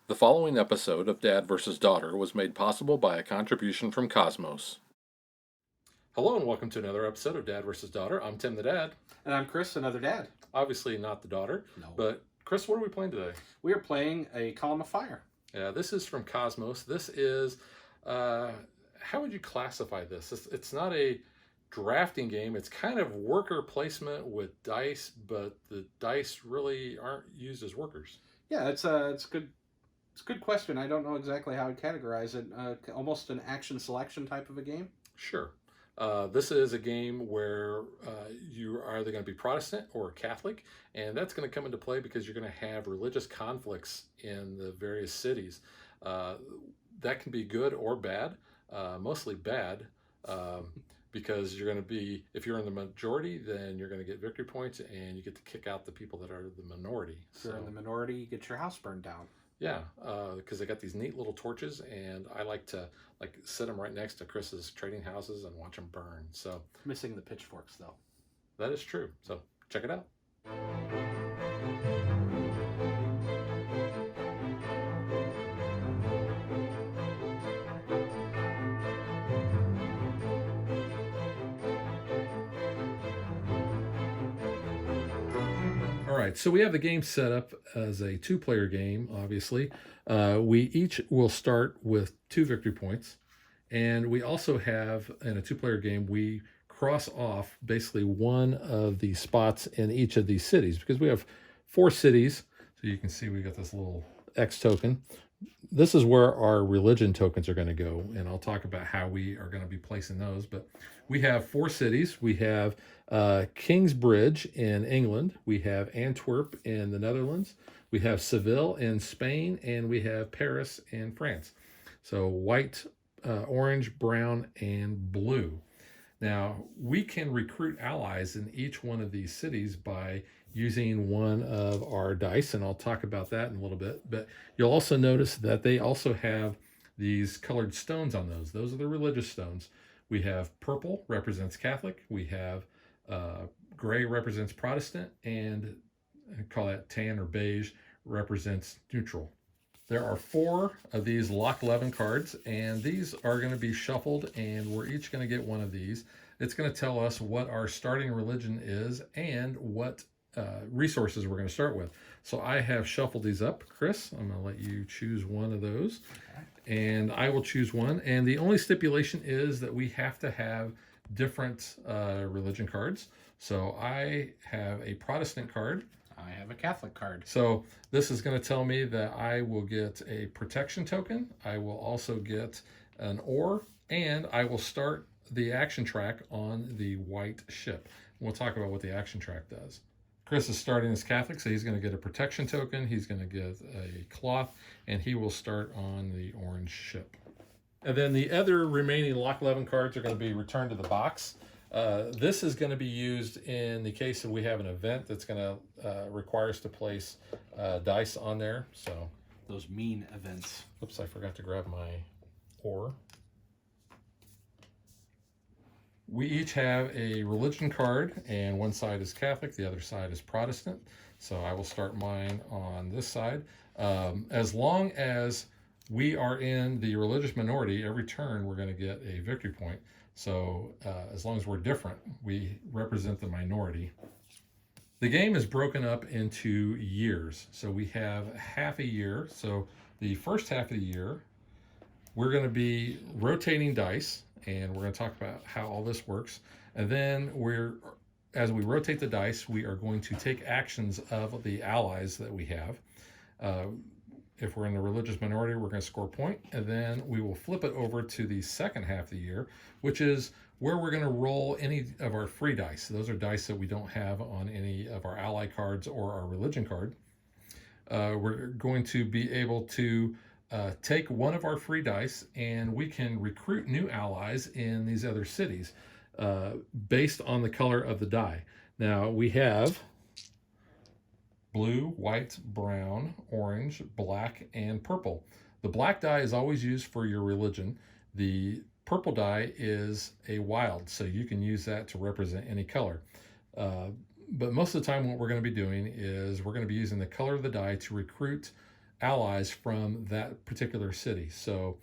The following episode of Dad vs. Daughter was made possible by a contribution from Cosmos. Hello and welcome to another episode of Dad vs. Daughter. I'm Tim the Dad. And I'm Chris, another dad. Obviously not the daughter. No. But Chris, what are we playing today? We are playing a Column of Fire. Yeah, this is from Cosmos. This is, how would you classify this? It's not a drafting game. It's kind of worker placement with dice, but the dice really aren't used as workers. Yeah, it's a good question. I don't know exactly how I'd categorize it. Almost an action selection type of a game. Sure. This is a game where you are either going to be Protestant or Catholic, and that's going to come into play because you're going to have religious conflicts in the various cities. That can be good or bad, mostly bad, because you're going to be, if you're in the majority, then you're going to get victory points and you get to kick out the people that are the minority. If you're in the minority, you get your house burned down. Yeah, because they got these neat little torches, and I like to sit them right next to Chris's trading houses and watch them burn. So missing the pitchforks, though. That is true. So check it out. All right, so we have the game set up as a two-player game, obviously. We each will start with 2 victory points, and we also have, in a two-player game, we cross off basically one of the spots in each of these cities, because we have 4 cities. So you can see we got this little X token. This is where our religion tokens are going to go, and I'll talk about how we are going to be placing those. But we have 4 cities. We have Kingsbridge in England. We have Antwerp in the Netherlands. We have Seville in Spain, and we have Paris in France. So white, orange, brown, and blue. Now, we can recruit allies in each one of these cities by using one of our dice, and I'll talk about that in a little bit. But you'll also notice that they also have these colored stones on those. Those are the religious stones. We have purple, represents Catholic. We have gray, represents Protestant, and I call that tan or beige, represents neutral. There are 4 of these Loch 11 cards, and these are going to be shuffled, and we're each going to get one of these. It's going to tell us what our starting religion is and what resources we're going to start with. So I have shuffled these up. Chris, I'm going to let you choose one of those. Okay. And I will choose one. And the only stipulation is that we have to have different religion cards. So I have a Protestant card. I have a Catholic card. So this is going to tell me that I will get a protection token. I will also get an ore, and I will start the action track on the white ship. We'll talk about what the action track does. Chris is starting as Catholic, so he's going to get a protection token. He's going to get a cloth, and he will start on the orange ship. And then the other remaining Loch 11 cards are going to be returned to the box. This is going to be used in the case that we have an event that's going to require us to place dice on there. So those mean events. Oops, I forgot to grab my ore. We each have a religion card, and one side is Catholic, the other side is Protestant. So I will start mine on this side. As long as we are in the religious minority, every turn we're going to get a victory point. So as long as we're different, we represent the minority. The game is broken up into years. So we have half a year. So the first half of the year, we're going to be rotating dice, and we're going to talk about how all this works. And then as we rotate the dice, we are going to take actions of the allies that we have. If we're in the religious minority, we're going to score a point, and then we will flip it over to the second half of the year, which is where we're going to roll any of our free dice. Those are dice that we don't have on any of our ally cards or our religion card. We're going to be able to take one of our free dice, and we can recruit new allies in these other cities based on the color of the die. Now, we have blue, white, brown, orange, black, and purple. The black die is always used for your religion. The purple die is a wild, so you can use that to represent any color. But most of the time what we're going to be doing is we're going to be using the color of the die to recruit allies from that particular city. So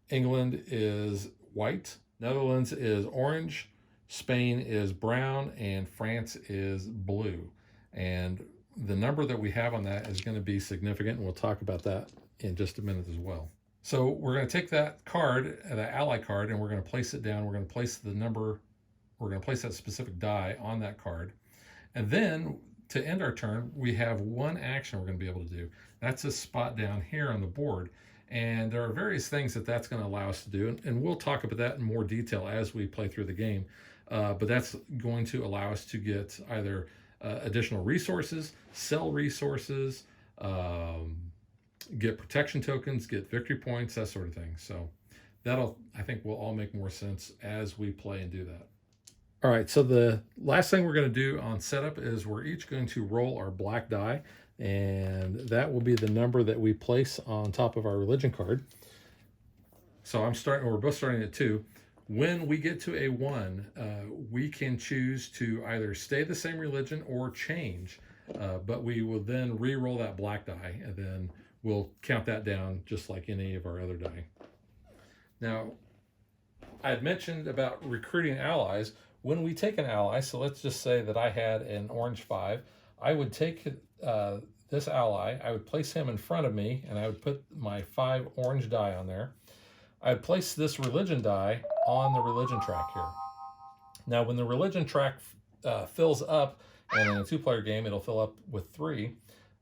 England is white, Netherlands is orange, Spain is brown, and France is blue. And the number that we have on that is going to be significant, and we'll talk about that in just a minute as well. So we're going to take that card, that ally card, and we're going to place it down. We're going to place the number, we're going to place that specific die on that card. And then to end our turn, we have one action we're going to be able to do. That's a spot down here on the board. And there are various things that that's going to allow us to do. And we'll talk about that in more detail as we play through the game. But that's going to allow us to get either additional resources, sell resources, get protection tokens, get victory points, that sort of thing. So that'll, I think, will all make more sense as we play and do that. All right, so the last thing we're going to do on setup is we're each going to roll our black die, and that will be the number that we place on top of our religion card. So we're both starting at 2. When we get to a 1, we can choose to either stay the same religion or change, but we will then re-roll that black die, and then we'll count that down just like any of our other die. Now, I had mentioned about recruiting allies. When we take an ally, so let's just say that I had an orange 5, I would take this ally, I would place him in front of me, and I would put my 5 orange die on there. I'd place this religion die on the religion track here. Now, when the religion track fills up, and in a 2-player game, it'll fill up with 3,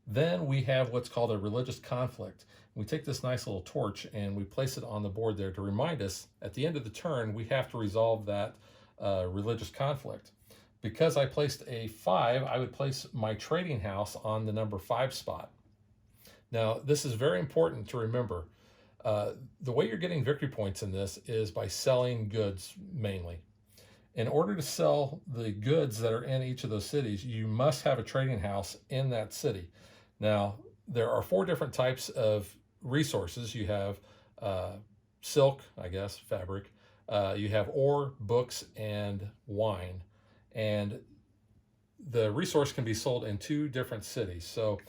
then we have what's called a religious conflict. We take this nice little torch and we place it on the board there to remind us at the end of the turn, we have to resolve that religious conflict. Because I placed a 5, I would place my trading house on the number 5 spot. Now, this is very important to remember. The way you're getting victory points in this is by selling goods mainly. In order to sell the goods that are in each of those cities, you must have a trading house in that city. Now, there are 4 different types of resources. You have silk, I guess, fabric. You have ore, books, and wine. And the resource can be sold in 2 different cities. So,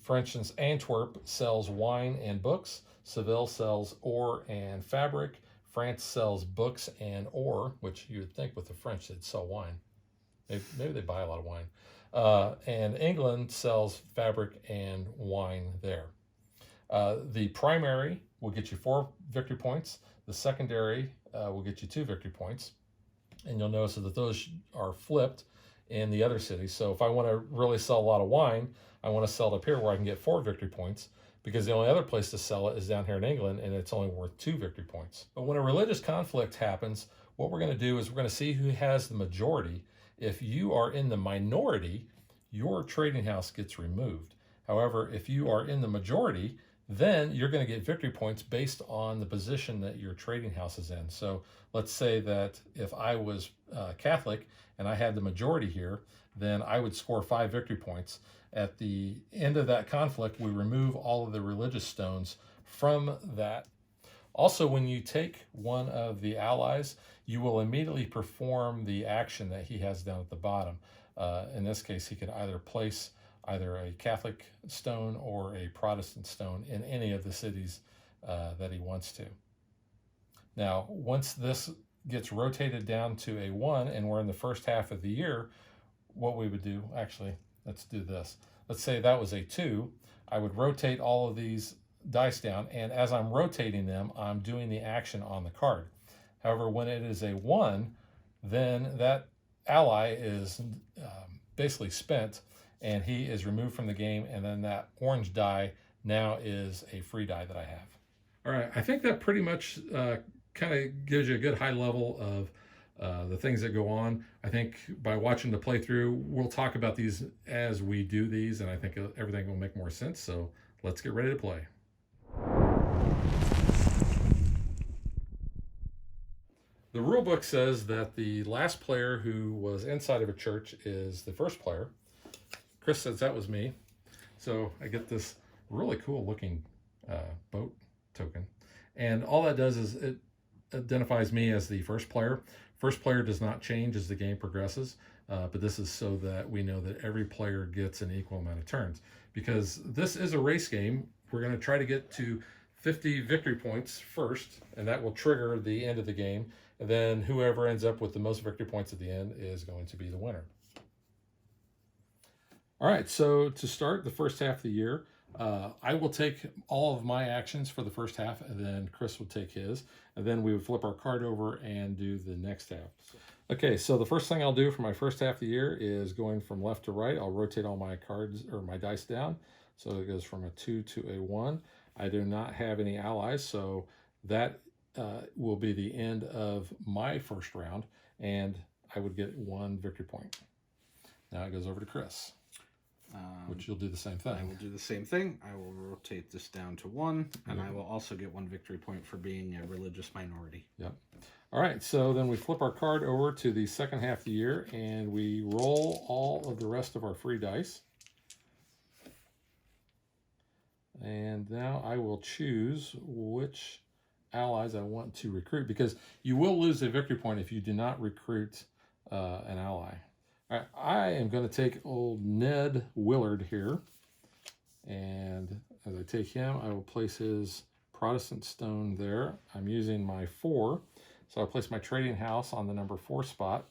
for instance, Antwerp sells wine and books. Seville sells ore and fabric. France sells books and ore, which you would think with the French they'd sell wine. Maybe they buy a lot of wine. And England sells fabric and wine there. The primary will get you 4 victory points. The secondary will get you 2 victory points. And you'll notice that those are flipped in the other cities. So if I want to really sell a lot of wine, I want to sell it up here where I can get 4 victory points, because the only other place to sell it is down here in England, and it's only worth 2 victory points. But when a religious conflict happens, what we're going to do is we're going to see who has the majority. If you are in the minority, your trading house gets removed. However, if you are in the majority, then you're going to get victory points based on the position that your trading house is in. So let's say that if I was Catholic and I had the majority here, then I would score 5 victory points. At the end of that conflict, we remove all of the religious stones from that. Also, when you take one of the allies, you will immediately perform the action that he has down at the bottom. In this case, he could either place either a Catholic stone or a Protestant stone in any of the cities that he wants to. Now, once this gets rotated down to a 1 and we're in the first half of the year, what we would do, actually, let's do this. Let's say that was a 2. I would rotate all of these dice down, and as I'm rotating them, I'm doing the action on the card. However, when it is a 1, then that ally is basically spent, and he is removed from the game, and then that orange die now is a free die that I have. All right, I think that pretty much kind of gives you a good high level of the things that go on. I think by watching the playthrough, we'll talk about these as we do these, and I think everything will make more sense. So let's get ready to play. The rule book says that the last player who was inside of a church is the first player. Chris says that was me. So I get this really cool looking boat token. And all that does is it identifies me as the first player. First player does not change as the game progresses, but this is so that we know that every player gets an equal amount of turns. because this is a race game. We're going to try to get to 50 victory points first, and that will trigger the end of the game. And then whoever ends up with the most victory points at the end is going to be the winner. All right, so to start the first half of the year, I will take all of my actions for the first half, and then Chris will take his, and then we would flip our card over and do the next half. Okay, so the first thing I'll do for my first half of the year is going from left to right. I'll rotate all my cards or my dice down, so it goes from a 2 to a 1. I do not have any allies, so that will be the end of my first round, and I would get 1 victory point. Now it goes over to Chris. Which you'll do the same thing. I will do the same thing. I will rotate this down to 1, and I will also get 1 victory point for being a religious minority. Yep. All right, so then we flip our card over to the second half of the year, and we roll all of the rest of our free dice. And now I will choose which allies I want to recruit, because you will lose a victory point if you do not recruit an ally. All right, I am going to take old Ned Willard here, and as I take him, I will place his Protestant stone there. I'm using my 4, so I'll place my trading house on the number 4 spot,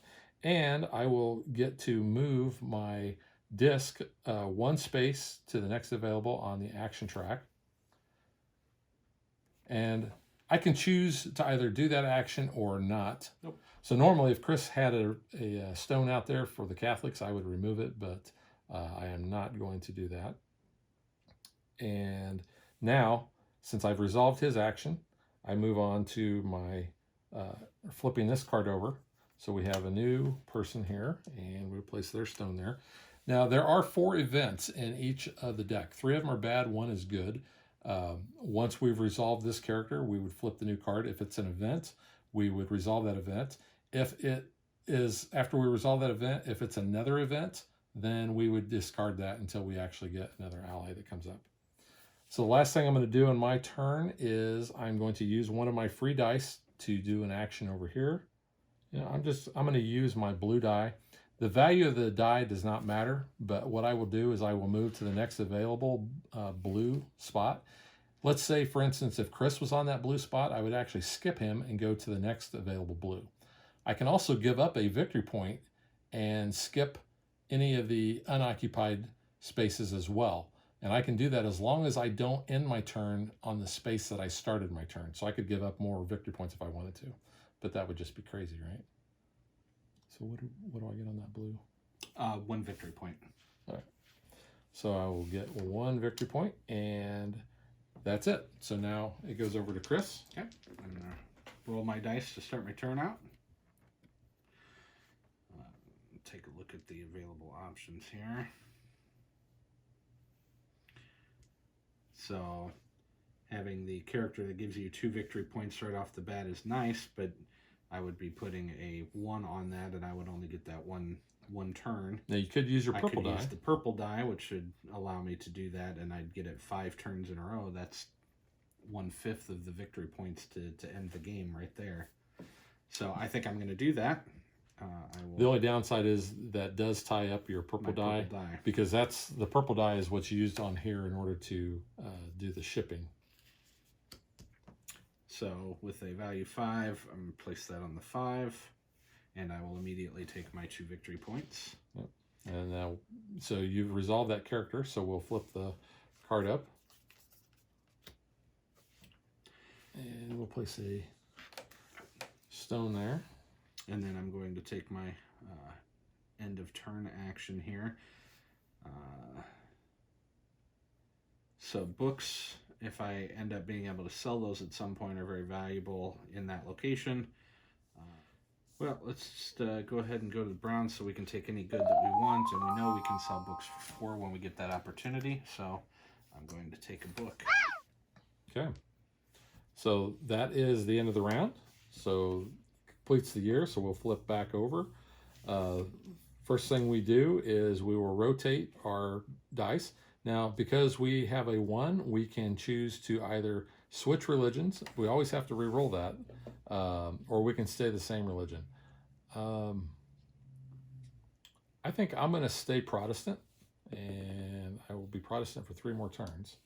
and I will get to move my disc 1 space to the next available on the action track. And I can choose to either do that action or not. Nope. So normally if Chris had a stone out there for the Catholics, I would remove it, but I am not going to do that. And now, since I've resolved his action, I move on to my flipping this card over. So we have a new person here, and we'll place their stone there. Now, there are 4 events in each of the deck. 3 of them are bad, 1 is good. Once we've resolved this character, we would flip the new card. If it's an event, we would resolve that event. If it is, after we resolve that event, if it's another event, then we would discard that until we actually get another ally that comes up. So the last thing I'm going to do on my turn is I'm going to use one of my free dice to do an action over here. I'm going to use my blue die. The value of the die does not matter, but what I will do is I will move to the next available blue spot. Let's say, for instance, if Chris was on that blue spot, I would actually skip him and go to the next available blue. I can also give up a victory point and skip any of the unoccupied spaces as well. And I can do that as long as I don't end my turn on the space that I started my turn. So I could give up more victory points if I wanted to, but that would just be crazy, right? So what do I get on that blue? 1 victory point. All right. So I will get 1 victory point, and that's it. So now it goes over to Chris. Okay. I'm going to roll my dice to start my turn out. Take a look at the available options here. So having the character that gives you 2 victory points right off the bat is nice, but I would be putting a 1 on that, and I would only get that one turn. Now you could use your purple die. I could use the purple die, which should allow me to do that, and I'd get it 5 turns in a row. That's 1/5 of the victory points to end the game right there. So I think I'm going to do that. The only downside is that does tie up your purple die, because the purple die is what's used on here in order to do the shipping. So with a value 5, I'm going to place that on the 5, and I will immediately take my 2 victory points. Yep. And now, so you've resolved that character, so we'll flip the card up. And we'll place a stone there. And then I'm going to take my end of turn action here. So books, if I end up being able to sell those at some point, are very valuable in that location. Well, let's just go ahead and go to the brown so we can take any good that we want, and we know we can sell books for 4 when we get that opportunity. So I'm going to take a book. Okay. So that is the end of the round. So completes the year, so we'll flip back over. First thing we do is we will rotate our dice. Now, because we have a 1, we can choose to either switch religions. We always have to re-roll that, or we can stay the same religion. I think I'm going to stay Protestant, and I will be Protestant for 3 more turns.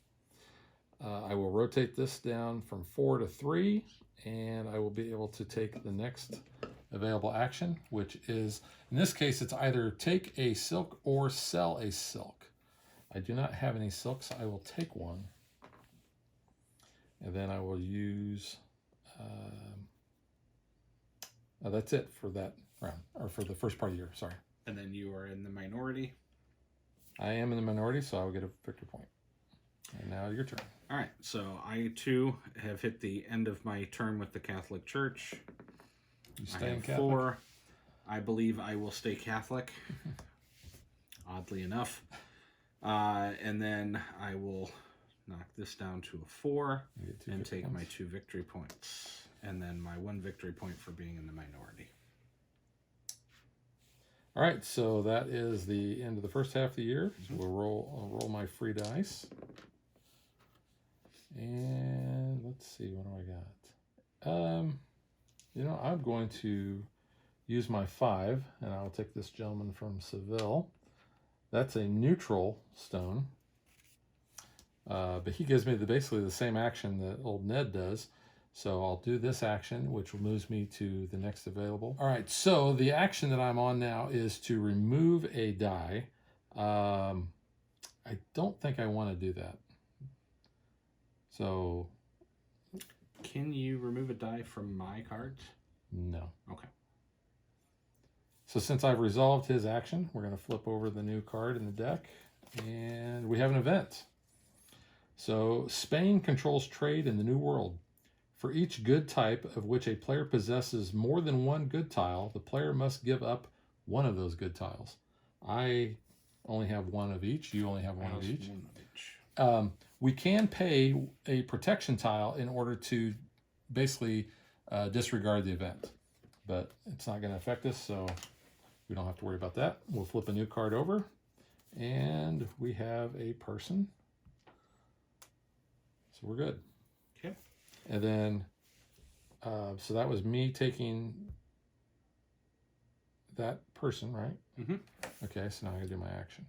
I will rotate this down from 4 to 3, and I will be able to take the next available action, which is, in this case, it's either take a silk or sell a silk. I do not have any silk, so I will take one. And then I will use, that's it for that round, or for the first part of the year, sorry. And then you are in the minority. I am in the minority, so I will get a victory point. And now your turn. All right, so I too have hit the end of my term with the Catholic Church. You I stay in have Catholic? 4. I believe I will stay Catholic, oddly enough. And then I will knock this down to a 4 and take my 2 victory points. And then my 1 victory point for being in the minority. All right, so that is the end of the first half of the year. So I'll roll my free dice. And let's see, what do I got? You know, I'm going to use my 5, and I'll take this gentleman from Seville. That's a neutral stone. But he gives me basically the same action that old Ned does. So I'll do this action, which moves me to the next available. All right, so the action that I'm on now is to remove a die. I don't think I want to do that. So... Can you remove a die from my cards? No. Okay. So since I've resolved his action, we're going to flip over the new card in the deck, and we have an event. So Spain controls trade in the New World. For each good type of which a player possesses more than 1 good tile, the player must give up 1 of those good tiles. I only have 1 of each. You only have 1 of each. We can pay a protection tile in order to basically disregard the event, but it's not going to affect us, so we don't have to worry about that. We'll flip a new card over, and we have a person, so we're good. Okay. And then, so that was me taking that person, right? Mm-hmm. Okay, so now I'm going to do my action.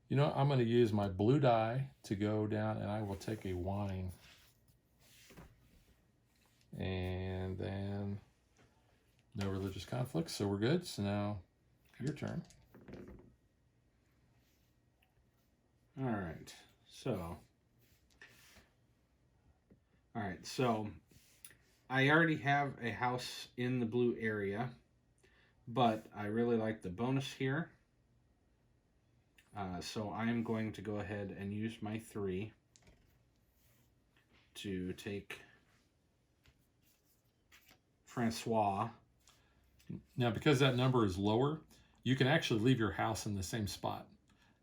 You know, I'm going to use my blue die to go down, and I will take a wine. And then no religious conflicts, so we're good. So now your turn. All right. So I already have a house in the blue area, but I really like the bonus here. So I'm going to go ahead and use my 3 to take Francois. Now, because that number is lower, you can actually leave your house in the same spot.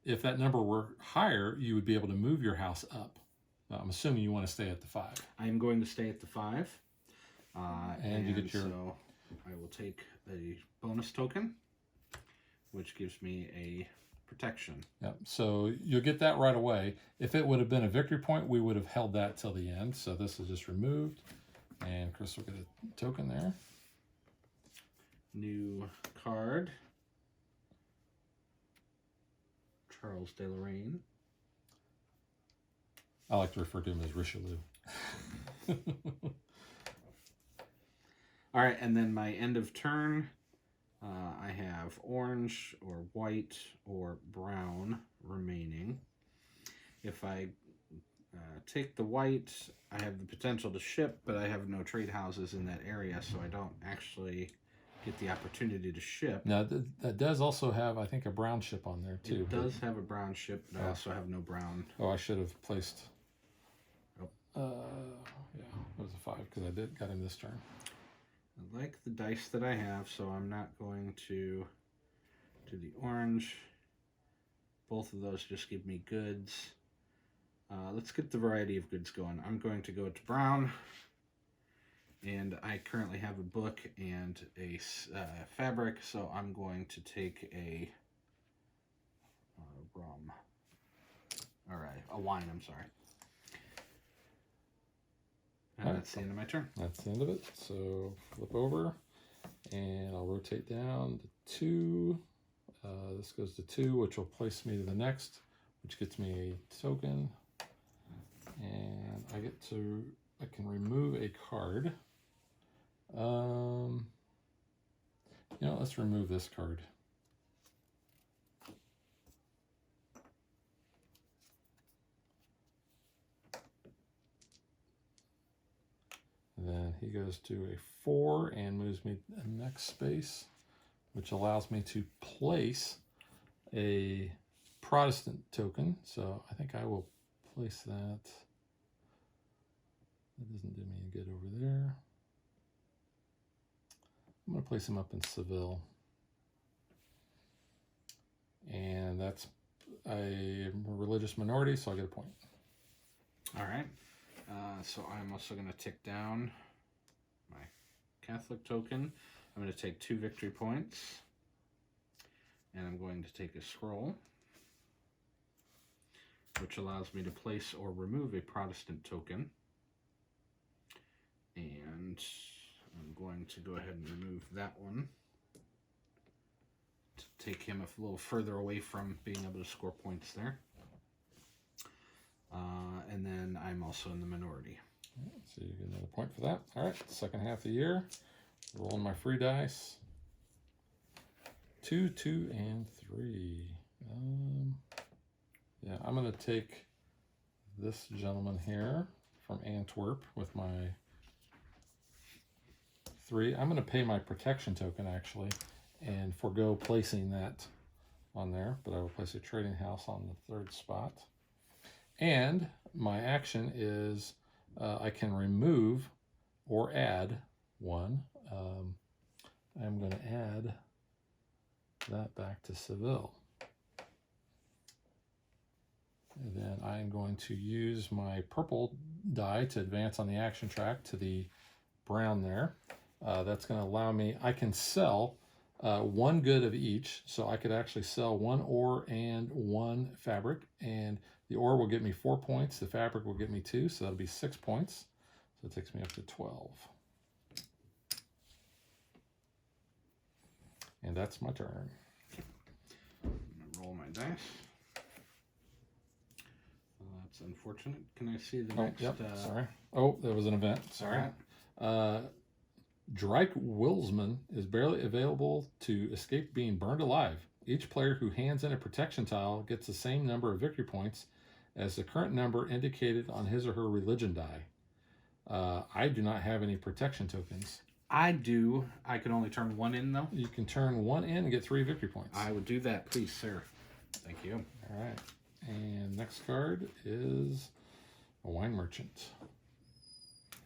If that number were higher, you would be able to move your house up. I'm assuming you want to stay at the 5. I'm going to stay at the 5. And you get your... So I will take a bonus token, which gives me a protection. Yep. So you'll get that right away. If it would have been a victory point, we would have held that till the end. So this is just removed. And Chris will get a token there. New card. Charles de Lorraine. I like to refer to him as Richelieu. All right, and then my end of turn, I have orange or white or brown remaining. If I take the white, I have the potential to ship, but I have no trade houses in that area, so I don't actually get the opportunity to ship. Now, that does also have, I think, a brown ship on there, too. It does have a brown ship, but I also have no brown. Oh, I should have placed... Oh. Yeah, it was a 5, because I got him this turn. I like the dice that I have, so I'm not going to do the orange. Both of those just give me goods. Let's get the variety of goods going. I'm going to go to brown, and I currently have a book and a fabric, so I'm going to take a rum. All right, a wine, I'm sorry. And that's the end of my turn. That's the end of it. So flip over, and I'll rotate down the 2. This goes to 2, which will place me to the next, which gets me a token. And I can remove a card. Let's remove this card. Then he goes to a 4 and moves me to the next space, which allows me to place a Protestant token. So I think I will place that. That doesn't do me any good over there. I'm going to place him up in Seville. And that's a religious minority, so I get a point. All right. So I'm also going to tick down my Catholic token. I'm going to take 2 victory points. And I'm going to take a scroll, which allows me to place or remove a Protestant token. And I'm going to go ahead and remove that one to take him a little further away from being able to score points there. And then I'm also in the minority. So you get another point for that. All right, second half of the year. Rolling my free dice. 2, 2, and 3. Yeah, I'm going to take this gentleman here from Antwerp with my 3. I'm going to pay my protection token, actually, and forego placing that on there, but I will place a trading house on the 3rd spot. And my action is I can remove or add 1. I'm going to add that back to Seville. And then I'm going to use my purple die to advance on the action track to the brown there. That's going to allow me, I can sell 1 good of each, so I could actually sell 1 ore and 1 fabric, and the ore will get me 4 points, the fabric will get me 2, so that'll be 6 points. So it takes me up to 12. And that's my turn. I'm going to roll my dice. Well, that's unfortunate. Can I see the next? Yep, sorry. Oh, there was an event. Sorry. Drake Wilsman is barely available to escape being burned alive. Each player who hands in a protection tile gets the same number of victory points as the current number indicated on his or her religion die. I do not have any protection tokens. I do. I can only turn 1 in, though. You can turn 1 in and get 3 victory points. I would do that, please, sir. Thank you. All right. And next card is a wine merchant.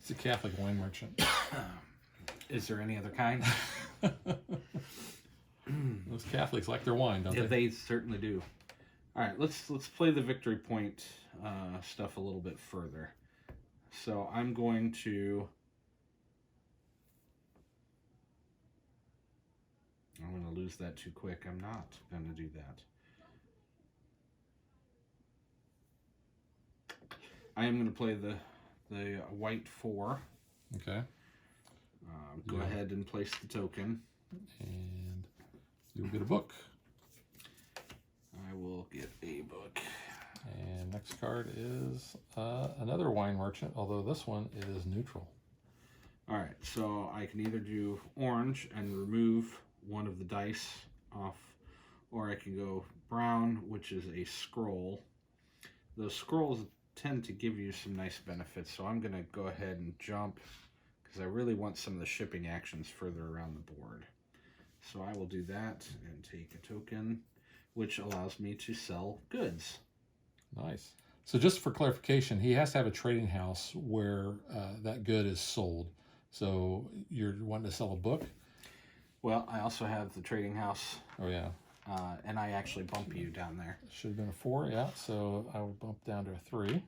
It's a Catholic wine merchant. Is there any other kind? Those Catholics like their wine, don't Yeah, they? they certainly do. All right, let's play the victory point stuff a little bit further. So I'm going to lose that too quick. I'm not going to do that. I am going to play the white 4. Okay. Go ahead and place the token. And you'll get a book. I will get a book. And next card is another wine merchant, although this one is neutral. All right, so I can either do orange and remove 1 of the dice off, or I can go brown, which is a scroll. Those scrolls tend to give you some nice benefits, so I'm going to go ahead and jump because I really want some of the shipping actions further around the board. So I will do that and take a token, which allows me to sell goods. Nice. So just for clarification, he has to have a trading house where that good is sold. So you're wanting to sell a book? Well, I also have the trading house. Oh, yeah. And I actually bump you down there. Should have been a 4, yeah. So I will bump down to a 3.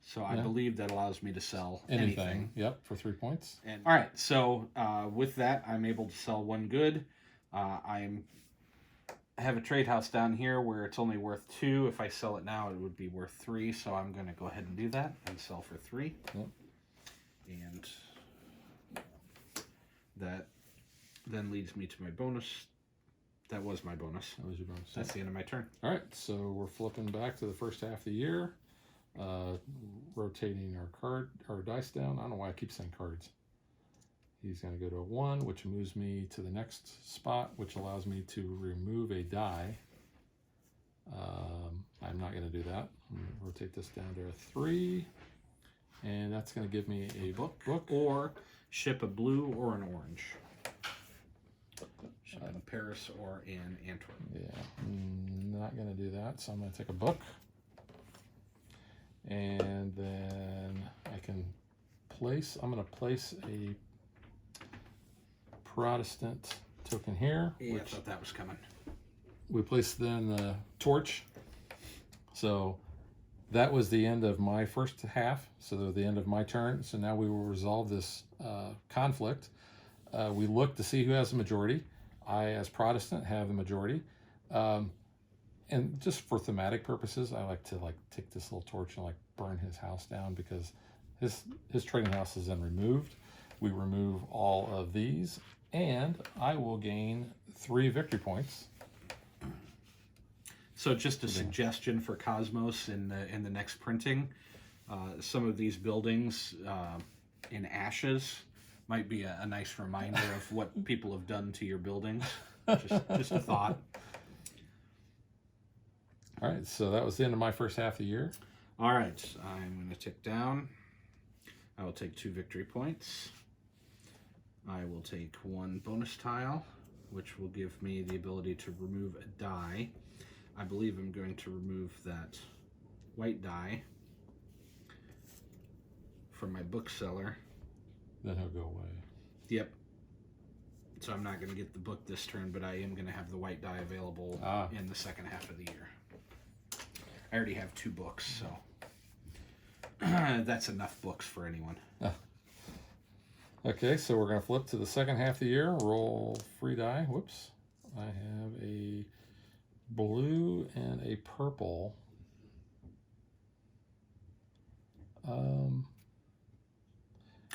So I believe that allows me to sell anything. Yep, for 3 points. And all right, so with that, I'm able to sell 1 good. I have a trade house down here where it's only worth 2. If I sell it now, it would be worth 3. So I'm going to go ahead and do that and sell for 3. Yep. And that then leads me to my bonus. That was my bonus. That was your bonus. That's the end of my turn. All right, so we're flipping back to the first half of the year, rotating our dice down. I don't know why I keep saying cards. He's going to go to a 1, which moves me to the next spot, which allows me to remove a die. I'm not going to do that. I'm going to rotate this down to a 3, and that's going to give me a book. Or ship a blue or an orange. Ship in Paris or in Antwerp. Yeah, I'm not going to do that, so I'm going to take a book. And then I'm going to place a Protestant token here. Yeah, I thought that was coming. We placed then the torch. So that was the end of my first half, so the end of my turn. So now we will resolve this conflict. We look to see who has the majority. I, as Protestant, have the majority. And just for thematic purposes, I like to take this little torch and burn his house down, because his trading house is then removed. We remove all of these, and I will gain 3 victory points. So just a suggestion for Cosmos in the next printing, some of these buildings in ashes might be a nice reminder of what people have done to your buildings. Just a thought. All right, so that was the end of my first half of the year. All right, I'm going to tick down. I will take 2 victory points. I will take 1 bonus tile, which will give me the ability to remove a die. I believe I'm going to remove that white die from my bookseller. Then he'll go away. Yep. So I'm not going to get the book this turn, but I am going to have the white die available in the second half of the year. I already have 2 books, so that's enough books for anyone. Okay, so we're going to flip to the second half of the year. Roll 3 die. Whoops. I have a blue and a purple.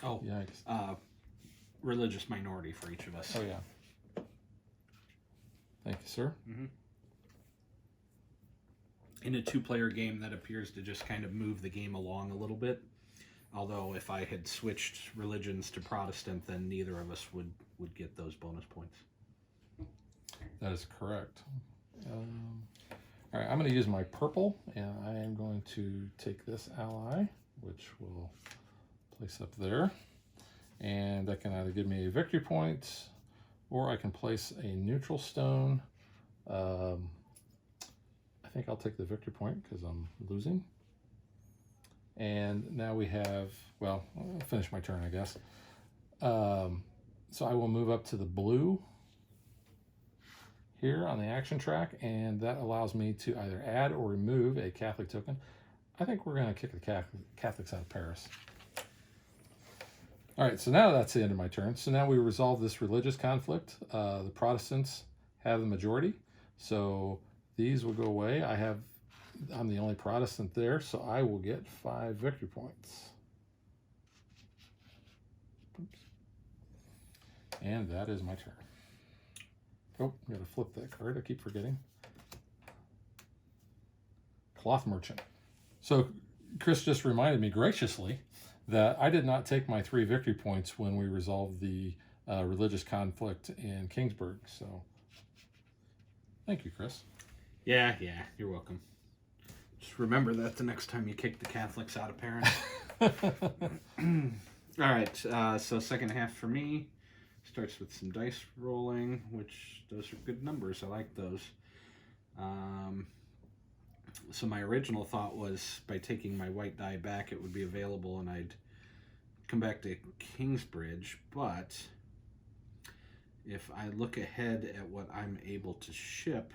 Oh, yikes. Religious minority for each of us. Oh, yeah. Thank you, sir. Mm-hmm. In a 2-player game, that appears to just kind of move the game along a little bit. Although if I had switched religions to Protestant, then neither of us would get those bonus points. That is correct. All right, I'm going to use my purple, and I am going to take this ally, which will place up there. And that can either give me a victory point, or I can place a neutral stone. I think I'll take the victory point because I'm losing. And now we have, well, I'll finish my turn, I guess. So I will move up to the blue here on the action track, and that allows me to either add or remove a Catholic token. I think we're going to kick the Catholics out of Paris. All right, so now that's the end of my turn. So now we resolve this religious conflict. The Protestants have the majority, so these will go away. I'm the only Protestant there, so I will get 5 victory points. Oops. And that is my turn. Oh, I'm going to flip that card. I keep forgetting. Cloth Merchant. So Chris just reminded me graciously that I did not take my 3 victory points when we resolved the religious conflict in Kingsburg. So thank you, Chris. Yeah, you're welcome. Just remember that the next time you kick the Catholics out of Paris. All right, so second half for me starts with some dice rolling, which those are good numbers. I like those. So my original thought was by taking my white die back, it would be available and I'd come back to Kingsbridge. But if I look ahead at what I'm able to ship,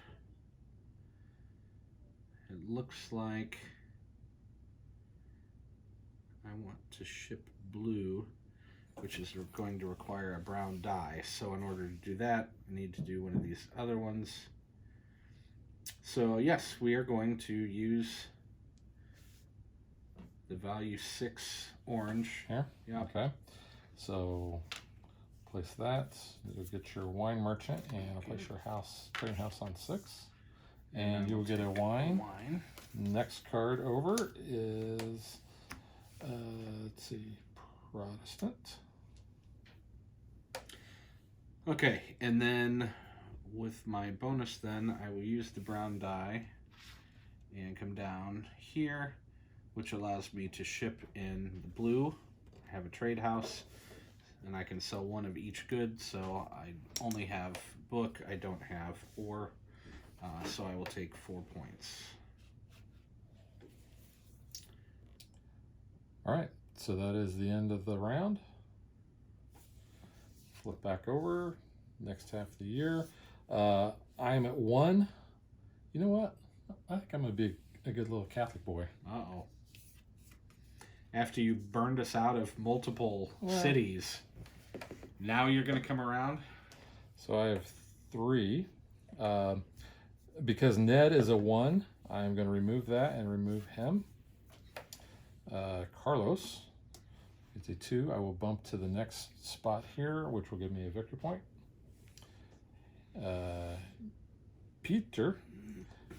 it looks like I want to ship blue, which is going to require a brown die. So in order to do that, I need to do one of these other ones. So yes, we are going to use the value 6 orange. Here? Yeah. Okay. So place that. You'll get your wine merchant, and I'll place your trading house on 6. And you'll get a wine. Next card over is, let's see, Protestant. Okay, and then with my bonus then, I will use the brown die and come down here, which allows me to ship in the blue, have a trade house, and I can sell one of each good, so I only have book, I don't have ore, so I will take 4 points. All right, so that is the end of the round. Flip back over, next half of the year. I'm at 1. You know what? I think I'm going to be a good little Catholic boy. Uh-oh. After you burned us out of multiple cities, now you're going to come around? So I have 3. Because Ned is a 1, I'm going to remove that and remove him. Carlos is a 2. I will bump to the next spot here, which will give me a victory point. Peter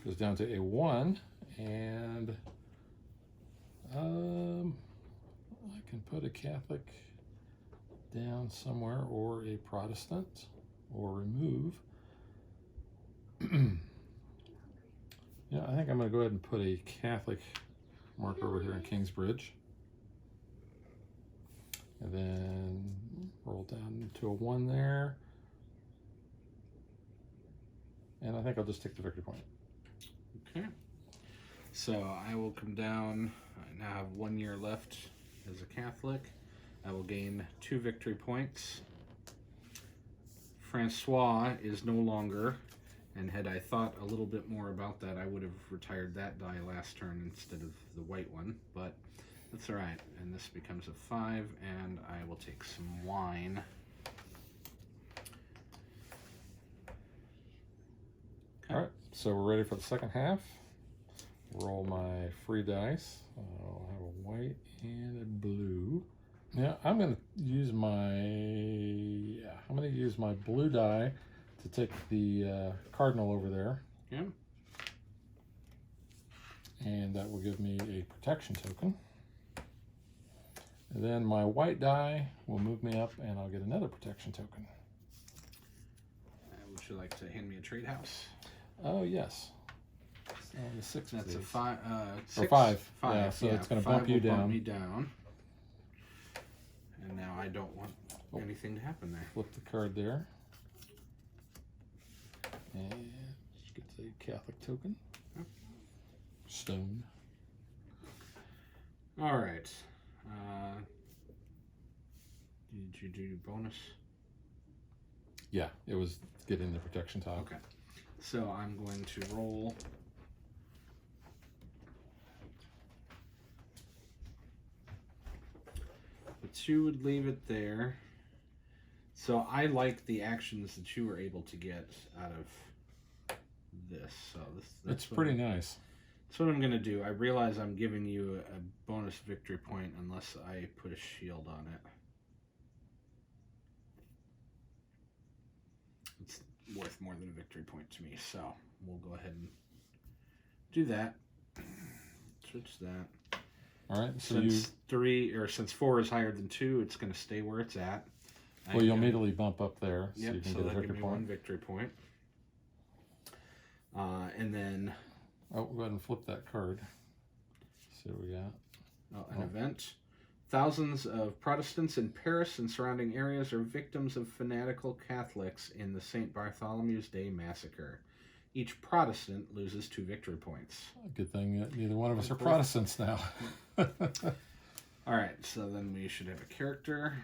goes down to a 1, and I can put a Catholic down somewhere, or a Protestant, or remove. Yeah, I think I'm going to go ahead and put a Catholic mark over here in Kingsbridge. And then roll down to a 1 there. And I think I'll just take the victory point. Okay. So I will come down. I now have 1 year left as a Catholic. I will gain 2 victory points. Francois is no longer, and had I thought a little bit more about that, I would have retired that die last turn instead of the white one, but that's all right. And this becomes a 5, and I will take some wine. Okay. All right, so we're ready for the second half. Roll my free dice. I'll have a white and a blue. Yeah, I'm going to use my blue die to take the cardinal over there. Yeah. And that will give me a protection token. And then my white die will move me up, and I'll get another protection token. Would you like to hand me a trade house? Oh, yes. The 6. That's please. a 5. Or 5. 5. Yeah, so it's going to 5 bump you will down. Bump me down. And now I don't want anything to happen there. Flip the card there. And get the Catholic token. Yep. Stone. All right. Did you do your bonus? Yeah, it was getting the protection top. Okay. So I'm going to roll. The 2 would leave it there. So I like the actions that you were able to get out of this. So that's pretty nice. That's what I'm going to do. I realize I'm giving you a bonus victory point unless I put a shield on it. It's worth more than a victory point to me, so we'll go ahead and do that. Switch that. All right. So since 4 is higher than 2, it's going to stay where it's at. Well, you'll immediately bump up there, so yep, you can so get a that'll victory give me point. 1 victory point. And then... Oh, go ahead and flip that card. See what we got. An event. Thousands of Protestants in Paris and surrounding areas are victims of fanatical Catholics in the St. Bartholomew's Day massacre. Each Protestant loses 2 victory points. Good thing that neither one of us are Protestants now. All right, so then we should have a character.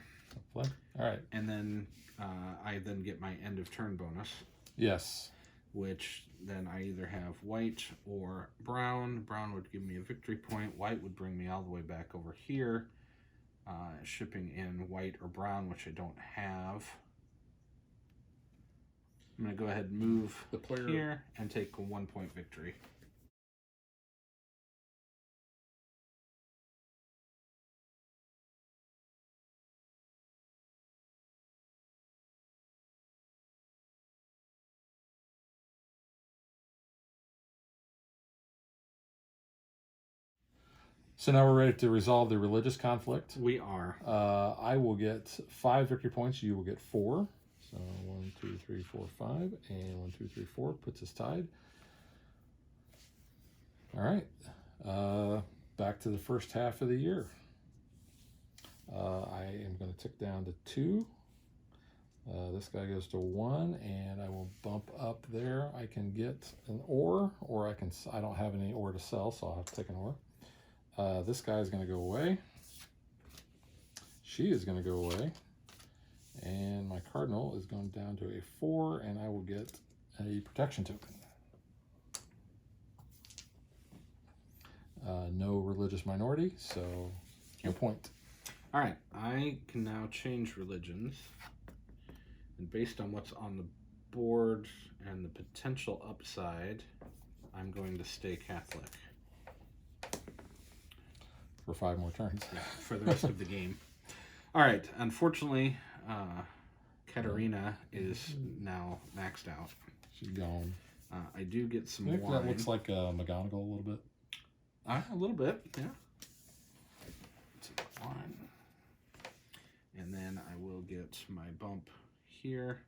All right. And then I then get my end of turn bonus. Yes. Which then I either have white or brown. Brown would give me a victory point. White would bring me all the way back over here. Shipping in white or brown, which I don't have. I'm going to go ahead and move the player here and take a 1-point victory. So now we're ready to resolve the religious conflict. We are. I will get 5 victory points. You will get 4. So 1, 2, 3, 4, 5, and 1, 2, 3, 4 puts us tied. All right. Back to the first half of the year. I am going to tick down to 2. This guy goes to 1, and I will bump up there. I can get an ore, or I don't have any ore to sell, so I'll have to take an ore. This guy is going to go away. She is going to go away. And my cardinal is going down to a 4, and I will get a protection token. No religious minority, so no point. All right, I can now change religions. And based on what's on the board and the potential upside, I'm going to stay Catholic. For 5 more turns. Yeah, for the rest of the game. All right, unfortunately, Katerina is now maxed out. She's gone. I do get some Maybe wine. that looks like McGonagall a little bit. A little bit, yeah. Some wine. And then I will get my bump here.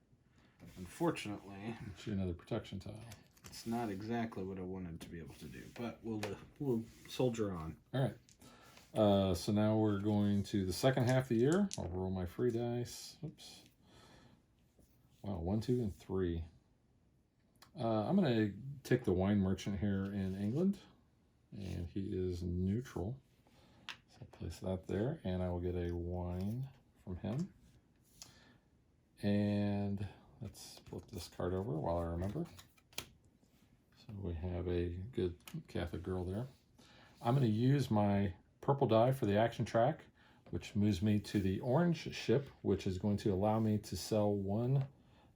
Unfortunately, Get you another protection tile. it's not exactly what I wanted to be able to do, but we'll soldier on. All right. So now we're going to the second half of the year. I'll roll my free dice. Oops. Wow, 1, 2, and 3. I'm going to take the wine merchant here in England, and he is neutral. So I'll place that there, and I will get a wine from him. And let's flip this card over while I remember. So we have a good Catholic girl there. I'm going to use my purple die for the action track, which moves me to the orange ship, which is going to allow me to sell 1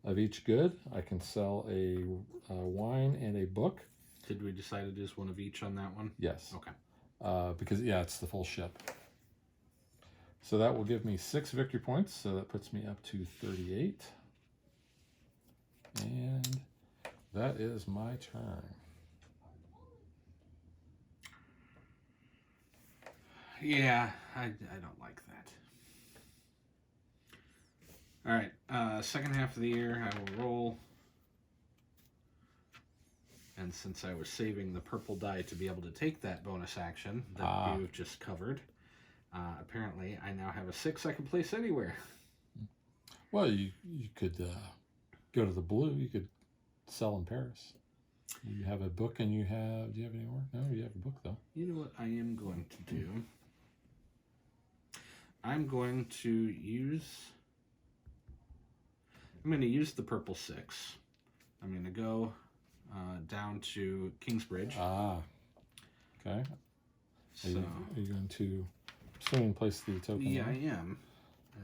of each good. I can sell a wine and a book. Did we decide it is 1 of each on that one? Yes. Okay. Because, yeah, it's the full ship. So that will give me 6 victory points, so that puts me up to 38. And that is my turn. Yeah, I don't like that. All right, second half of the year, I will roll. And since I was saving the purple die to be able to take that bonus action that you've just covered, apparently I now have a 6 I can place anywhere. Well, you could go to the blue. You could sell in Paris. You have a book, and do you have any more? No, you have a book, though. You know what I am going to do? I'm going to use the purple 6. I'm going to go down to Kingsbridge. Okay. So, are you going to soon place the token? Yeah, on? I am.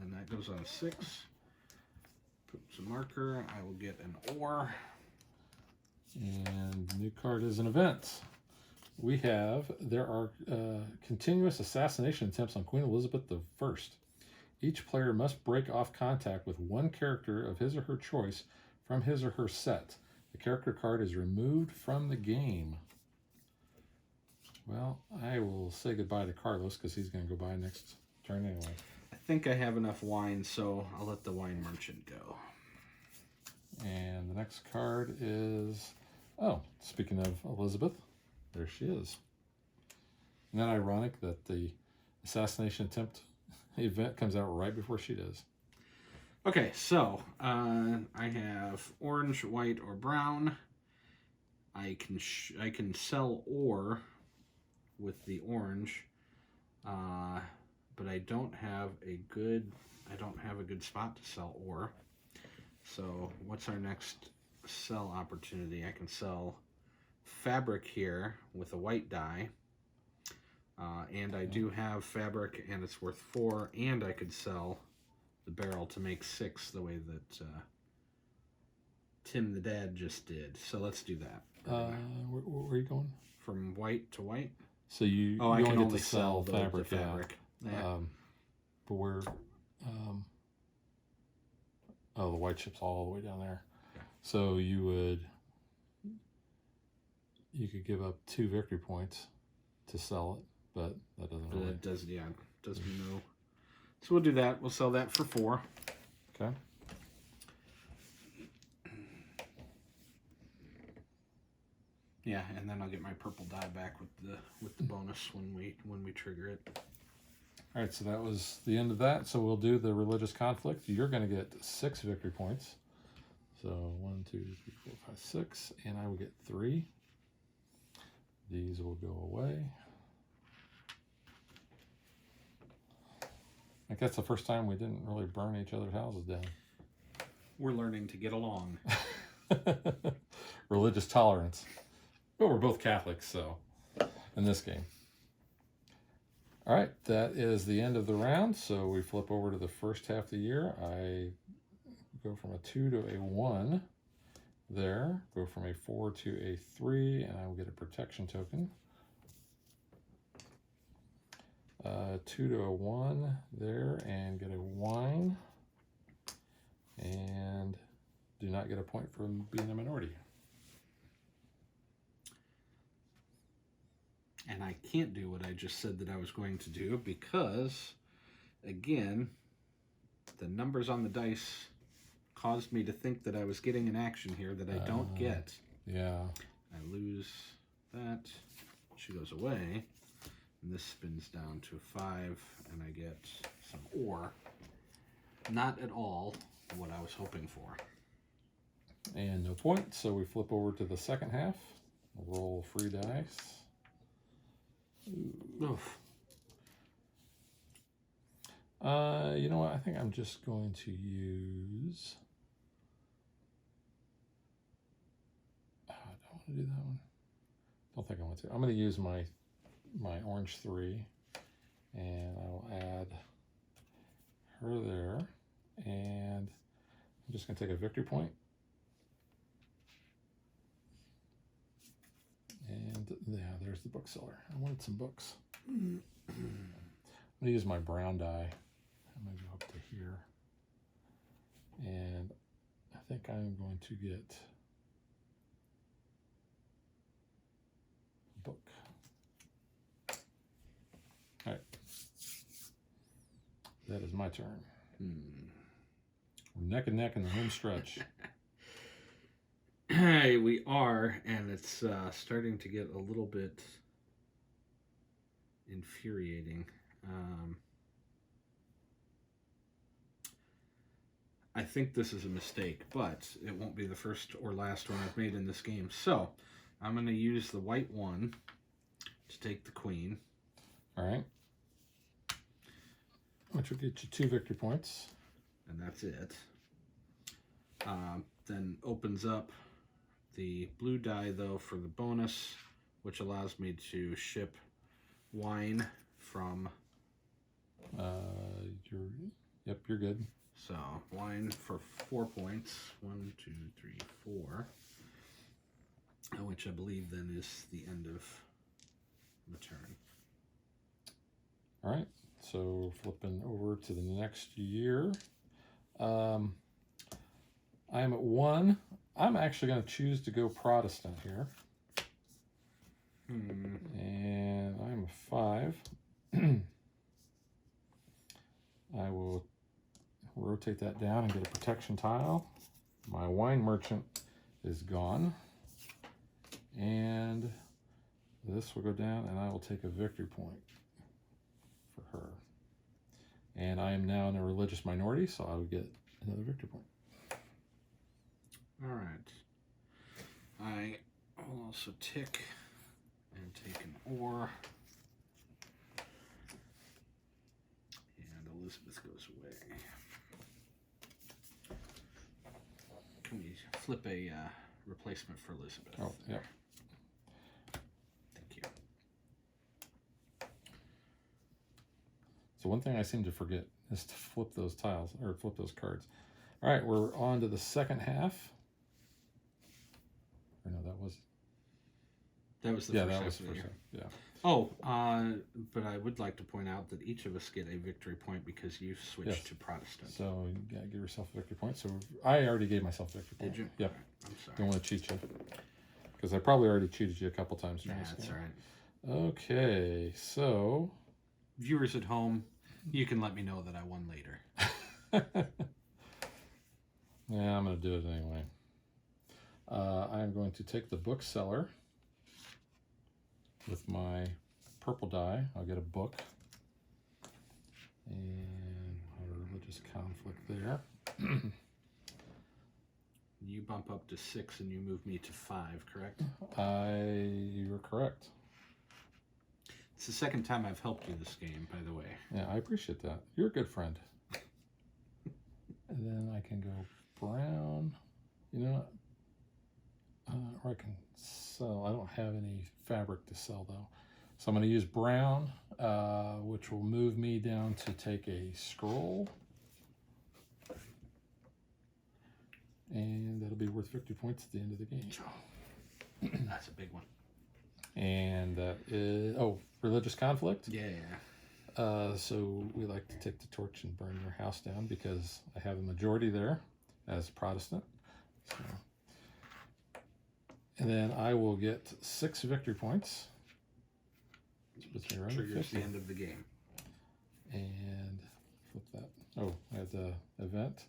And that goes on a 6. Put some marker. I will get an ore. And the new card is an event. There are continuous assassination attempts on Queen Elizabeth I. Each player must break off contact with 1 character of his or her choice from his or her set. The character card is removed from the game. Well, I will say goodbye to Carlos because he's going to go by next turn anyway. I think I have enough wine, so I'll let the wine merchant go. And the next card is... Oh, speaking of Elizabeth, there she is. Isn't that ironic that the assassination attempt event comes out right before she does? Okay, so I have orange, white, or brown. I can sell ore with the orange, but I don't have a good spot to sell ore. So what's our next sell opportunity? I can sell fabric here with a white die, and I do have fabric, and it's worth 4. And I could sell the barrel to make 6 the way that Tim the Dad just did. So let's do that. Where are you going? From white to white. So you I can only only get to sell the fabric. fabric. Yeah. But we're the white ship's all the way down there. Yeah. So you could give up 2 victory points to sell it, but that doesn't But really. it does, yeah, does me no. So we'll do that. We'll sell that for 4. Okay. Yeah, and then I'll get my purple die back with the bonus when we trigger it. All right, so that was the end of that. So we'll do the religious conflict. You're going to get 6 victory points. So 1, 2, 3, 4, 5, 6, and I will get 3. These will go away. I think that's the first time we didn't really burn each other's houses down. We're learning to get along. Religious tolerance. But we're both Catholics, so in this game. All right, that is the end of the round. So we flip over to the first half of the year. I go from a 2 to a 1 there. Go from a 4 to a 3, and I will get a protection token. 2 to a 1 there, and get a wine. And do not get a point for being a minority. And I can't do what I just said that I was going to do because, again, the numbers on the dice caused me to think that I was getting an action here that I don't get. Yeah. I lose that. She goes away. And this spins down to a 5, and I get some ore. Not at all what I was hoping for. And no point, so we flip over to the second half. Roll 3 dice. Oof. You know what? I think I'm just going to use. I don't want to do that one. Don't think I want to. I'm going to use my orange 3, and I'll add her there, and I'm just going to take a victory point. And yeah, there's the bookseller. I wanted some books. I'm going to use my brown die. I'm going to go up to here. And I think I'm going to get a book. All right. That is my turn. We're neck and neck in the home stretch. Hey, we are, and it's starting to get a little bit infuriating. I think this is a mistake, but it won't be the first or last one I've made in this game. So, I'm going to use the white 1 to take the queen. All right. Which will get you 2 victory points. And that's it. Then opens up the blue die, though, for the bonus, which allows me to ship wine from... You're good. So, wine for 4 points. 1, 2, 3, 4. Which I believe then is the end of the turn. All right. So, flipping over to the next year. I'm at 1. I'm actually going to choose to go Protestant here. And I'm a 5. I will rotate that down and get a protection tile. My wine merchant is gone. And this will go down, and I will take a victory point for her. And I am now in a religious minority, so I will get another victory point. All right. I will also tick and take an ore. And Elizabeth goes away. Can we flip a replacement for Elizabeth? Oh, yeah. Thank you. So one thing I seem to forget is to flip those tiles, or flip those cards. All right, we're on to the second half. Or no, that was... That was the first half of the year. Yeah. Oh, but I would like to point out that each of us get a victory point because you switched to Protestant. So you gotta give yourself a victory point. So I already gave myself a victory point. Did you? Yep. Right, I'm sorry. Don't want to cheat you. Because I probably already cheated you a couple times during this That's game. all Okay, so Viewers at home, you can let me know that I won later. yeah, I'm going to do it anyway. I'm going to take the bookseller with my purple die. I'll get a book and a religious conflict there. You bump up to 6 and you move me to 5, correct? You're correct. It's the second time I've helped you this game, by the way. Yeah, I appreciate that. You're a good friend. And then I can go brown. You know what? Or I can sell. I don't have any fabric to sell though. So I'm going to use brown, which will move me down to take a scroll. And that'll be worth 50 points at the end of the game. That's a big one. And that is, religious conflict. Yeah. So we like to take the torch and burn your house down because I have a majority there as Protestant. So. And then I will get 6 victory points. Which puts me around Triggers 50. the end of the game. And flip that. Oh, I have the event.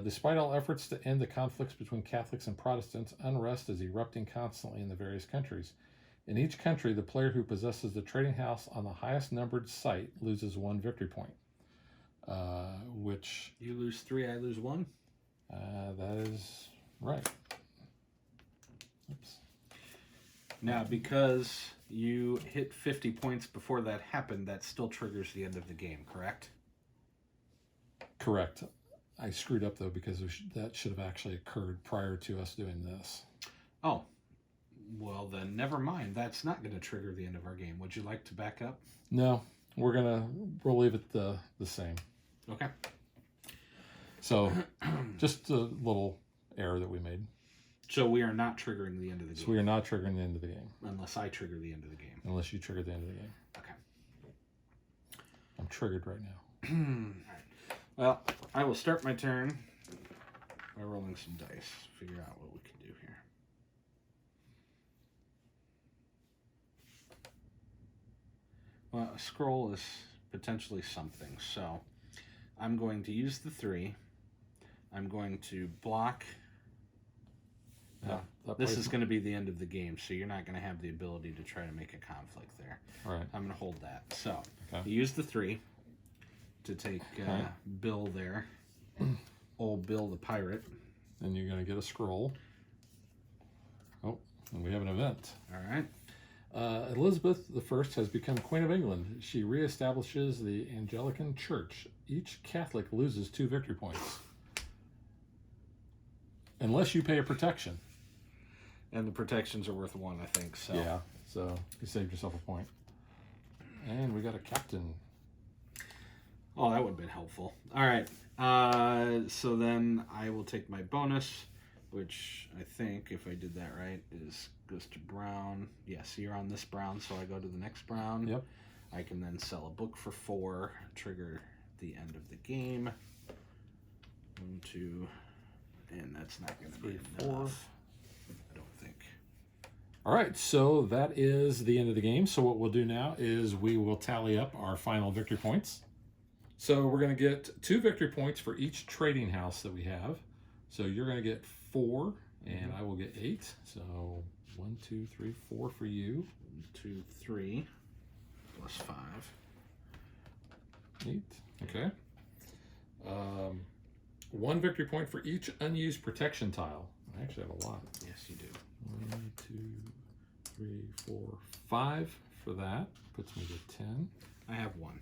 Despite all efforts to end the conflicts between Catholics and Protestants, unrest is erupting constantly in the various countries. In each country, the player who possesses the trading house on the highest numbered site loses 1 victory point. Which... You lose 3, I lose 1? That is right. Oops. Now, because you hit 50 points before that happened, that still triggers the end of the game, correct? Correct. I screwed up, though, because that should have actually occurred prior to us doing this. Oh. Well, then never mind. That's not going to trigger the end of our game. Would you like to back up? No. We'll leave it the same. Okay. So, just a little error that we made. So we are not triggering the end of the game. So we are not triggering the end of the game. Unless I trigger the end of the game. Unless you trigger the end of the game. Okay. I'm triggered right now. Alright. Well, I will start my turn by rolling some dice. Figure out what we can do here. Well, a scroll is potentially something, so I'm going to use the 3. I'm going to block. This is going to be the end of the game, so you're not going to have the ability to try to make a conflict there. All right. I'm going to hold that. So, Okay. you use the 3 to take Okay. Bill there. Old Bill the pirate. Then you're going to get a scroll. Oh, and we have an event. All right. Elizabeth I has become Queen of England. She reestablishes the Anglican Church. Each Catholic loses 2 victory points. Unless you pay a protection. And the protections are worth 1, I think. So. Yeah, so you saved yourself a point. And we got a captain. Oh, that would have been helpful. All right. So then I will take my bonus, which I think, if I did that right, goes to brown. Yes, you're on this brown, so I go to the next brown. Yep. I can then sell a book for 4, trigger the end of the game. 1, 2, and that's not going to be 3, 4. enough. I don't think. All right, so that is the end of the game. So what we'll do now is we will tally up our final victory points. So we're going to get 2 victory points for each trading house that we have. So you're going to get 4, and I will get 8. So 1, 2, 3, 4 for you. 1, 2, 3, plus 5. 8. Okay. 1 victory point for each unused protection tile. I actually have a lot. Yes, you do. 1, 2, 3, 4, 5 for that. Puts me to 10. I have 1.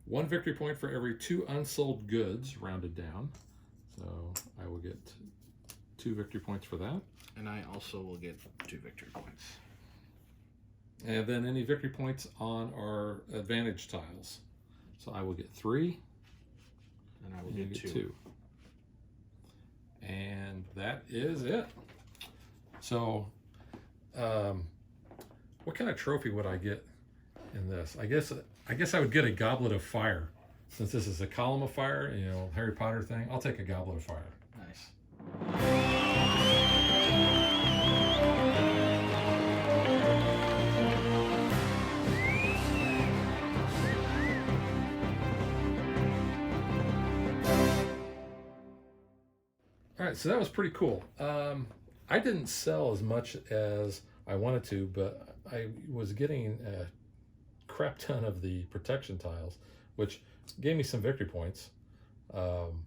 1 victory point for every 2 unsold goods, rounded down. So I will get 2 victory points for that. And I also will get 2 victory points. And then any victory points on our advantage tiles. So I will get 3. And I will You get 2. 2. And that is it. So, what kind of trophy would I get in this? I guess I would get a Goblet of Fire. Since this is a Column of Fire, you know, Harry Potter thing, I'll take a Goblet of Fire. Nice. All right, so that was pretty cool. I didn't sell as much as I wanted to, but I was getting a crap ton of the protection tiles, which gave me some victory points. Um,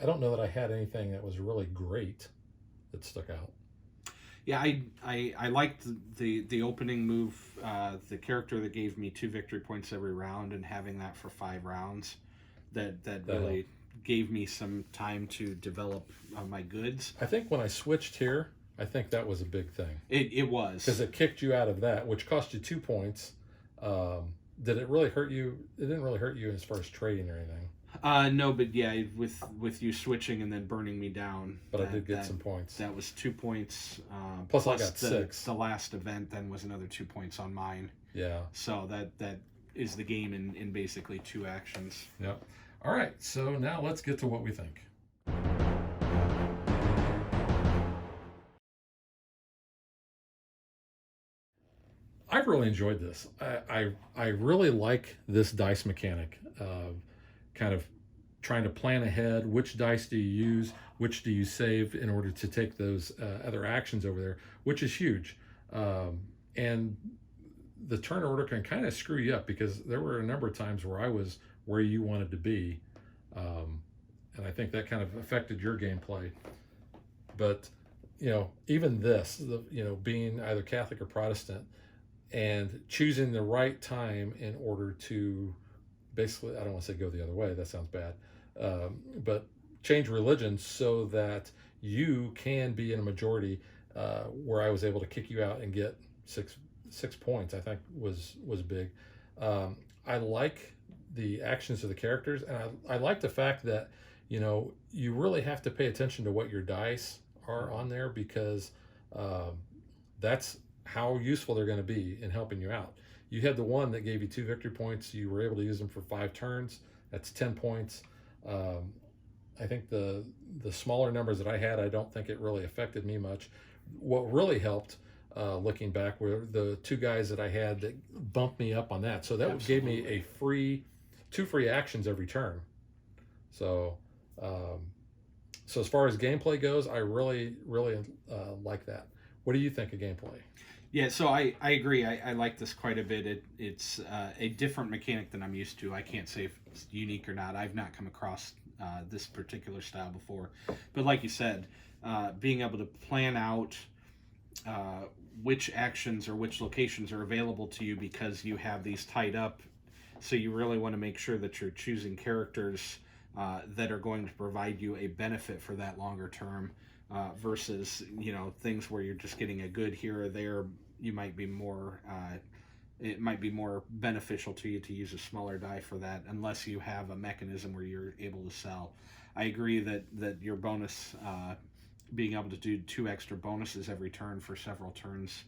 I don't know that I had anything that was really great that stuck out. Yeah, I liked the opening move, the character that gave me 2 victory points every round, and having that for 5 rounds, that really helped. gave me some time to develop my goods. I think when I switched here, I think that was a big thing It was. because it kicked you out of that, which cost you 2 points. Did it really hurt you? It didn't really hurt you as far as trading or anything, No, but yeah, with you switching and then burning me down. but I did get some points. That was 2 points. Plus I got 6. The last event then was another 2 points on mine. Yeah. So that is the game in basically 2 actions. Yep. All right, so now let's get to what we think. I've really enjoyed this. I really like this dice mechanic of kind of trying to plan ahead. Which dice do you use? Which do you save in order to take those other actions over there, which is huge. And the turn order can kind of screw you up because there were a number of times where I was where you wanted to be. And I think that kind of affected your gameplay. But, even this, being either Catholic or Protestant, and choosing the right time in order to basically, I don't want to say go the other way, that sounds bad, but change religion so that you can be in a majority, where I was able to kick you out and get six points, I think was big. I like the actions of the characters, and I like the fact that you really have to pay attention to what your dice are on there because that's how useful they're going to be in helping you out. You had the one that gave you 2 victory points. You were able to use them for 5 turns. That's 10 points. I think the smaller numbers that I had, I don't think it really affected me much. What really helped, looking back, were the 2 guys that I had that bumped me up on that. So that gave me 2 free actions every turn. So, so as far as gameplay goes, I really like that. What do you think of gameplay? Yeah, so I agree. I like this quite a bit. It's a different mechanic than I'm used to. I can't say if it's unique or not. I've not come across this particular style before. But like you said, being able to plan out which actions or which locations are available to you because you have these tied up. So you really want to make sure that you're choosing characters that are going to provide you a benefit for that longer term. Versus things where you're just getting a good here or there. You might be more it might be more beneficial to you to use a smaller die for that unless you have a mechanism where you're able to sell. I agree that your bonus, being able to do 2 extra bonuses every turn for several turns,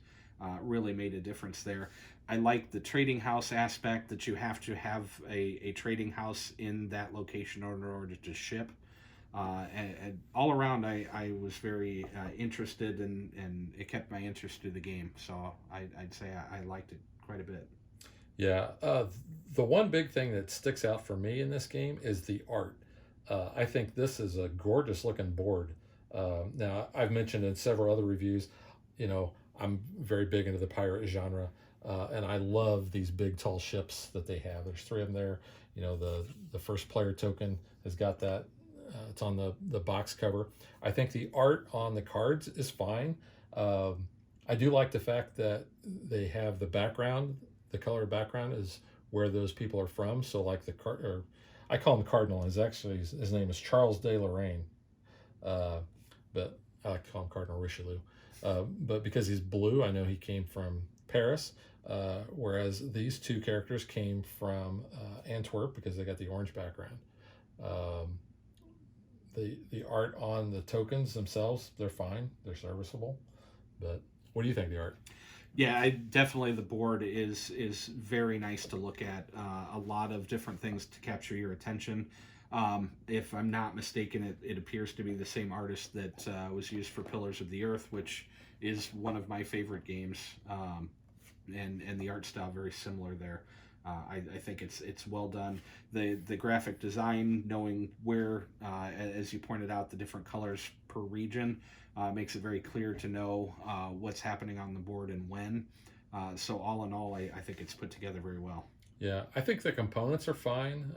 really made a difference there. I like the trading house aspect, that you have to have a trading house in that location in order to ship. And all around, I was very interested, and it kept my interest to the game. So I'd say I liked it quite a bit. Yeah, the one big thing that sticks out for me in this game is the art. I think this is a gorgeous looking board. Now, I've mentioned in several other reviews, I'm very big into the pirate genre, and I love these big, tall ships that they have. There's 3 of them there. The first player token has got that. It's on the box cover. I think the art on the cards is fine. I do like the fact that they have the background. The color background is where those people are from. So like I call him Cardinal. His name is Charles de Lorraine. But I like to call him Cardinal Richelieu. But because he's blue, I know he came from Paris. Whereas these 2 characters came from Antwerp because they got the orange background. The art on the tokens themselves, they're fine. They're serviceable. But what do you think of the art? Yeah, definitely the board is very nice to look at. A lot of different things to capture your attention. If I'm not mistaken, it appears to be the same artist that was used for Pillars of the Earth, which is one of my favorite games. And the art style very similar there. I think it's well done. The graphic design, knowing where, as you pointed out, the different colors per region, makes it very clear to know what's happening on the board and when. So all in all, I think it's put together very well. Yeah, I think the components are fine.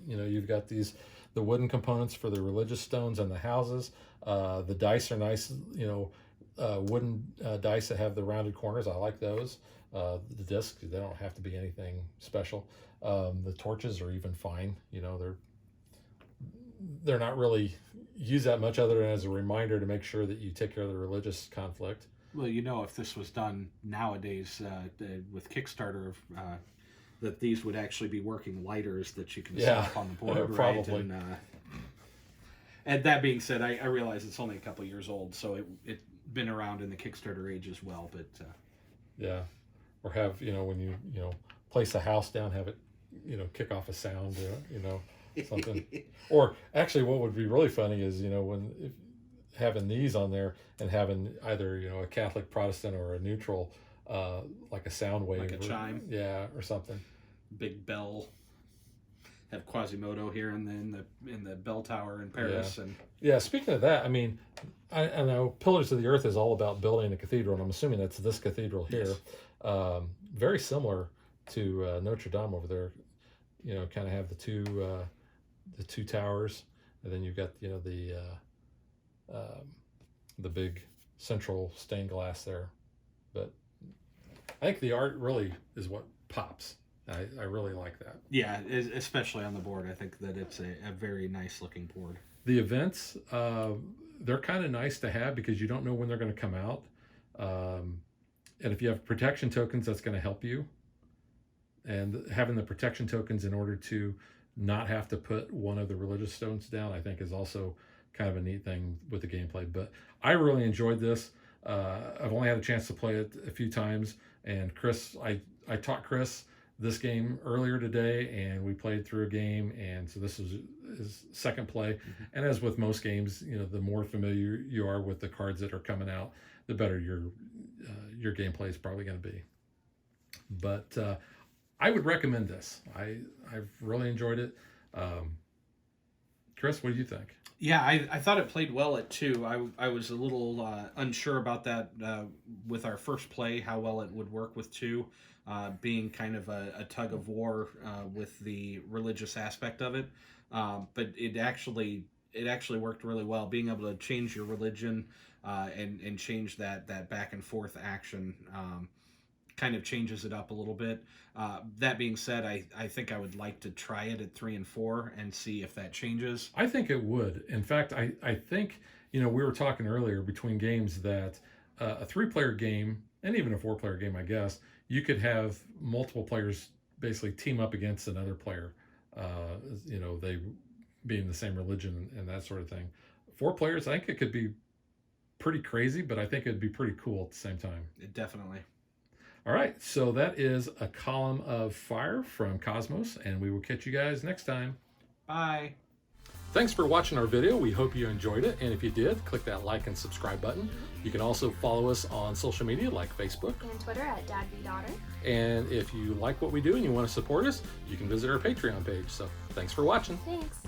You've got the wooden components for the religious stones and the houses. The dice are nice, wooden dice that have the rounded corners. I like those. The discs, they don't have to be anything special. The torches are even fine. They're not really used that much other than as a reminder to make sure that you take care of the religious conflict. Well, if this was done nowadays with Kickstarter, that these would actually be working lighters that you can slap on the board, probably. Right? And that being said, I realize it's only a couple years old, so it's been around in the Kickstarter age as well. But yeah, or have when you place a house down, have it kick off a sound, something. Or actually, what would be really funny is having these on there and having either a Catholic, Protestant, or a neutral, like a sound wave, like a chime, or something. Big bell. Have Quasimodo here in the bell tower in Paris, Speaking of that, I mean, I know Pillars of the Earth is all about building a cathedral, and I'm assuming that's this cathedral here. Yes. Very similar to Notre Dame over there. Kind of have the two towers, and then you've got the big central stained glass there. But I think the art really is what pops. I really like that. Yeah, especially on the board. I think that it's a very nice looking board. The events, they're kind of nice to have because you don't know when they're going to come out. And if you have protection tokens, that's going to help you. And having the protection tokens in order to not have to put one of the religious stones down, I think is also kind of a neat thing with the gameplay. But I really enjoyed this. I've only had a chance to play it a few times. And Chris, I taught Chris this game earlier today, and we played through a game, and so this was his second play. Mm-hmm. And as with most games, the more familiar you are with the cards that are coming out, the better your gameplay is probably going to be. But I would recommend this. I've really enjoyed it. Chris, what do you think? Yeah, I thought it played well at 2. I was a little unsure about that with our first play, how well it would work with 2, being kind of a tug of war with the religious aspect of it. But it actually worked really well, being able to change your religion and change that back and forth action. Kind of changes it up a little bit. That being said, I think I would like to try it at 3 and 4 and see if that changes. I think it would. In fact, I think, we were talking earlier between games that a 3-player game, and even a 4-player game, I guess, you could have multiple players basically team up against another player, they being the same religion and that sort of thing. 4 players, I think it could be pretty crazy, but I think it'd be pretty cool at the same time. Definitely. All right, so that is A Column of Fire from Cosmos, and we will catch you guys next time. Bye. Thanks for watching our video. We hope you enjoyed it, and if you did, click that like and subscribe button. You can also follow us on social media like Facebook and Twitter at DadBeDaughter. And if you like what we do and you want to support us, you can visit our Patreon page. So thanks for watching. Thanks.